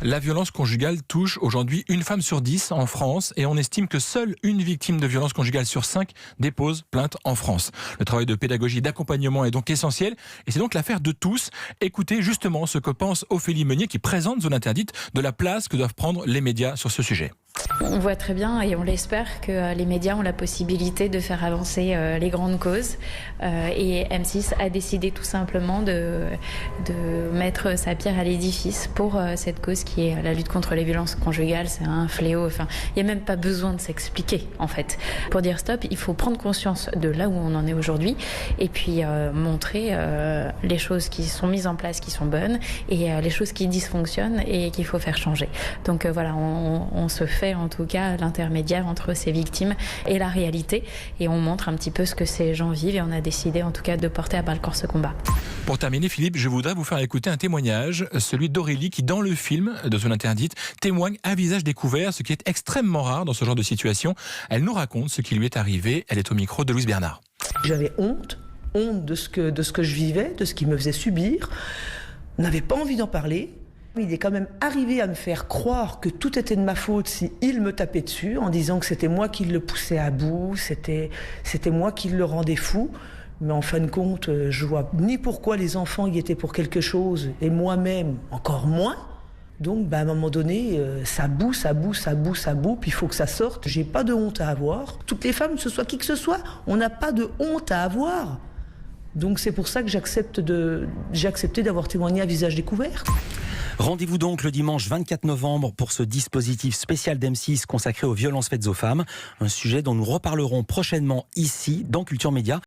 La violence conjugale touche aujourd'hui une femme sur 10 en France et on estime que seule une victime de violence conjugale sur 5 dépose plainte en France. Le travail de pédagogie et d'accompagnement est donc essentiel et c'est donc l'affaire de tous. Écoutez justement ce que pense Ophélie Meunier qui présente Zone Interdite de la place que doivent prendre les médias sur ce sujet. On voit très bien et on l'espère que les médias ont la possibilité de faire avancer les grandes causes et M6 a décidé tout simplement de mettre sa pierre à l'édifice pour cette cause qui est la lutte contre les violences conjugales. C'est un fléau, enfin, il n'y a même pas besoin de s'expliquer en fait. Pour dire stop, il faut prendre conscience de là où on en est aujourd'hui et puis montrer les choses qui sont mises en place qui sont bonnes et les choses qui dysfonctionnent et qu'il faut faire changer. Donc voilà, on se fait en tout cas l'intermédiaire entre ces victimes et la réalité et on montre un petit peu ce que ces gens vivent et on a décidé en tout cas de porter à bras le corps ce combat. Pour terminer Philippe, je voudrais vous faire écouter un témoignage, celui d'Aurélie qui dans le film de Zone Interdite témoigne à visage découvert, ce qui est extrêmement rare dans ce genre de situation. Elle nous raconte ce qui lui est arrivé, elle est au micro de Louise Bernard. J'avais honte de ce que je vivais, de ce qu'il me faisait subir, on n'avait pas envie d'en parler. Il est quand même arrivé à me faire croire que tout était de ma faute si il me tapait dessus en disant que c'était moi qui le poussais à bout, c'était moi qui le rendais fou. Mais en fin de compte, je vois ni pourquoi les enfants y étaient pour quelque chose et moi-même encore moins. Donc à un moment donné, ça boue, puis il faut que ça sorte. J'ai pas de honte à avoir. Toutes les femmes, que ce soit qui que ce soit, on n'a pas de honte à avoir. Donc c'est pour ça que j'ai accepté d'avoir témoigné à visage découvert. Rendez-vous donc le dimanche 24 novembre pour ce dispositif spécial d'M6 consacré aux violences faites aux femmes. Un sujet dont nous reparlerons prochainement ici, dans Culture Média.